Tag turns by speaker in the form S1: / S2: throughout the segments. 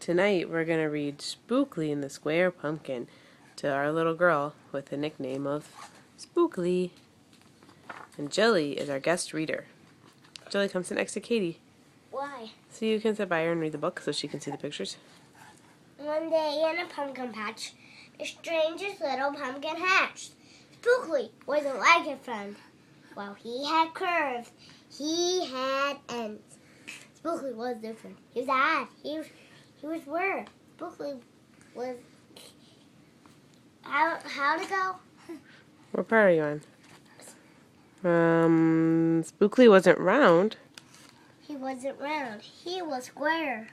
S1: tonight we're going to read Spookly and the Square Pumpkin to our little girl with the nickname of Spookly. And Jilly is our guest reader. Jilly, come sit next to Katie.
S2: Why?
S1: So you can sit by her and read the book so she can see the pictures.
S2: One day in a pumpkin patch, the strangest little pumpkin hatched. Spookly wasn't like a friend. While he had curves, he had ends. Spookly was different. He was odd. He was weird. Spookly was... How'd it go?
S1: What part are you on? Spookly wasn't round.
S2: He wasn't round. He was square.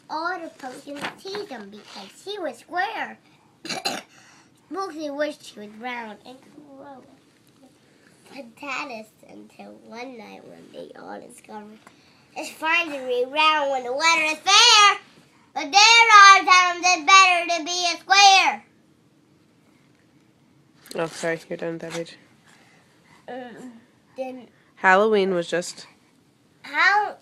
S2: All the pumpkins teased him because he was square. Spookly wished he was round and grow potatoes until one night when they all discovered it's fine to be round when the weather is fair, but there are times it's better to be a square.
S1: Oh, sorry, you're done with that page.
S2: Then
S1: Halloween was just...
S2: Halloween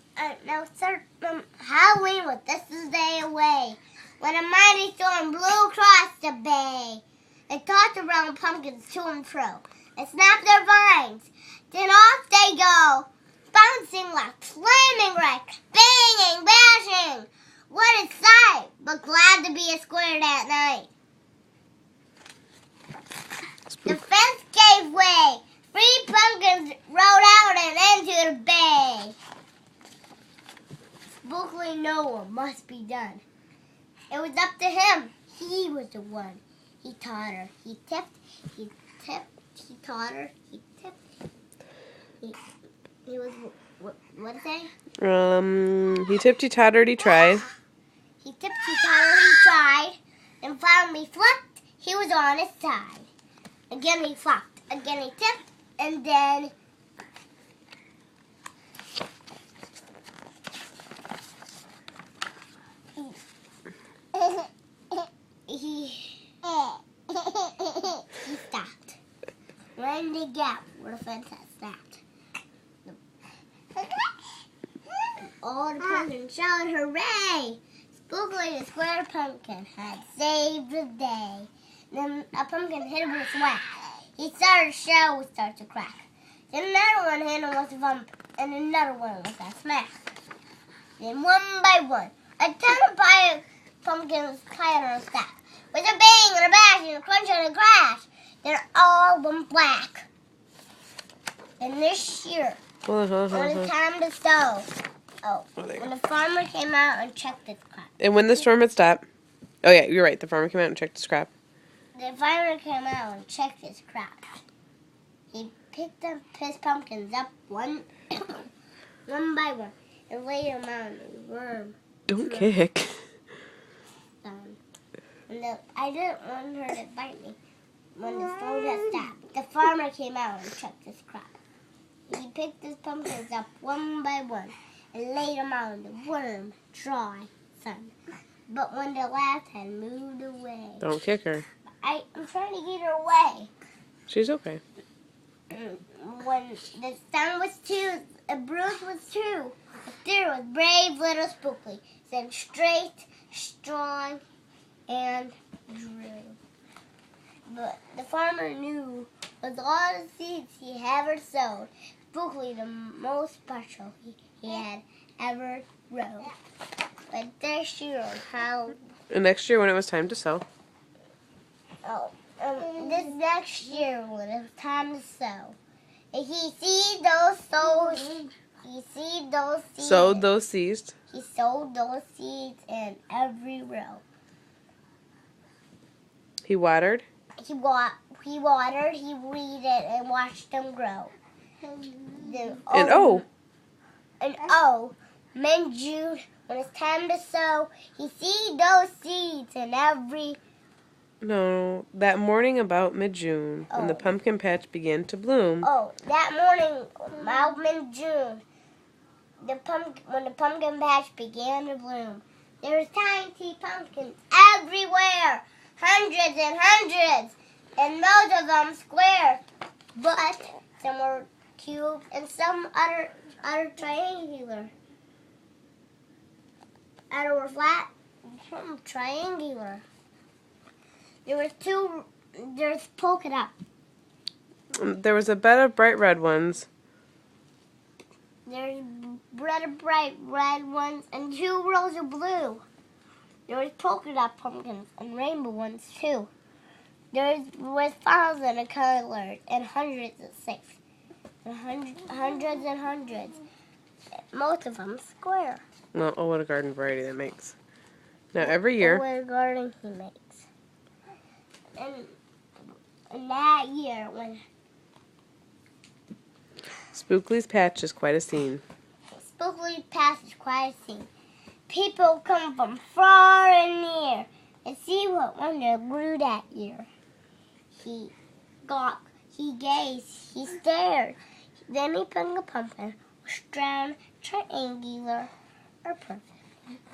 S2: was just a day away when a mighty storm blew across the bay. It tossed around pumpkins to and fro and snapped their vines. Then off they go, bouncing like flaming wrecks, banging, bashing. What a sight, but glad to be a square that night. The fence gave way. 3 pumpkins rode out and into the bay. Spookly knew what must be done. It was up to him. He was the one. He taught her. He tipped. He tipped. He taught her. He tipped. He was, what did it say?
S1: He tipped, he tottered, he tried.
S2: He tipped, he tottered, he tried. And finally flipped. He was on his side. Again he flopped. Again he tipped. And then... He stopped. Right in the gap where the fence had snapped. All the pumpkins shouted hooray! Spookly the square pumpkin had saved the day. Then a pumpkin hit him with a whack. He started to shell would start to crack. Then another one hit him with a bump, and another one with a smack. Then one by one, a ton of pumpkins clattered on a stack. With a bang and a bash and a crunch and a crash, they're all went black. And this year, when it's time to sow, when the farmer came out and checked his crop.
S1: And when the storm had stopped... Oh yeah, you're right, the farmer came out and checked his crop.
S2: The farmer came out and checked his crop. He picked up his pumpkins up one by one and laid them out in the worm.
S1: Don't kick.
S2: I didn't want her to bite me. When the storm had stopped, the farmer came out and checked his crop. He picked his pumpkins up one by one and laid them out in the warm, dry sun. But when the last had moved away...
S1: Don't kick her.
S2: I'm trying to get her away.
S1: She's okay.
S2: When the sun was too, the bruise was true. There was brave little Spookly, then straight, strong, and drew. But the farmer knew with all the seeds he ever sowed, Spookly the most special he had ever grown. But this year,
S1: And next year when it was time to sow.
S2: This next year when it was time to sow, and he sowed those seeds.
S1: Sowed those seeds.
S2: He sowed those seeds in every row.
S1: He watered.
S2: He watered, he weeded, and watched them grow. Mid-June, when it's time to sow, he seed those seeds in every...
S1: No, that morning about mid-June, when the pumpkin patch began to bloom.
S2: That morning about mid-June, when the pumpkin patch began to bloom, there was tiny pumpkins everywhere. Hundreds and hundreds, and most of them square, but some were cube and some other triangular. Other were flat Triangular. There's polka dot.
S1: There was a bed of bright red ones.
S2: There's bright red ones and 2 rows of blue. There's polka dot pumpkins and rainbow ones too. There's thousands of colors and hundreds of shapes. And hundreds and hundreds. Most of them square.
S1: Well, oh, what a garden variety that makes. Now, every year...
S2: What a garden he makes. And that year when...
S1: Spookly's patch is quite a scene.
S2: Spookly passes quite a scene. People come from far and near and see what wonder grew that year. He gawked, he gazed, he stared. Then he picked a pumpkin, round, triangular, or perfect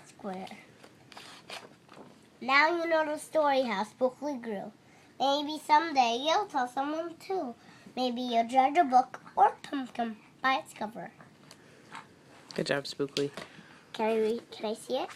S2: square. Now you know the story how Spookly grew. Maybe someday you'll tell someone too. Maybe you'll judge a book or pumpkin by its cover.
S1: Good job, Spookly.
S2: Can I see it?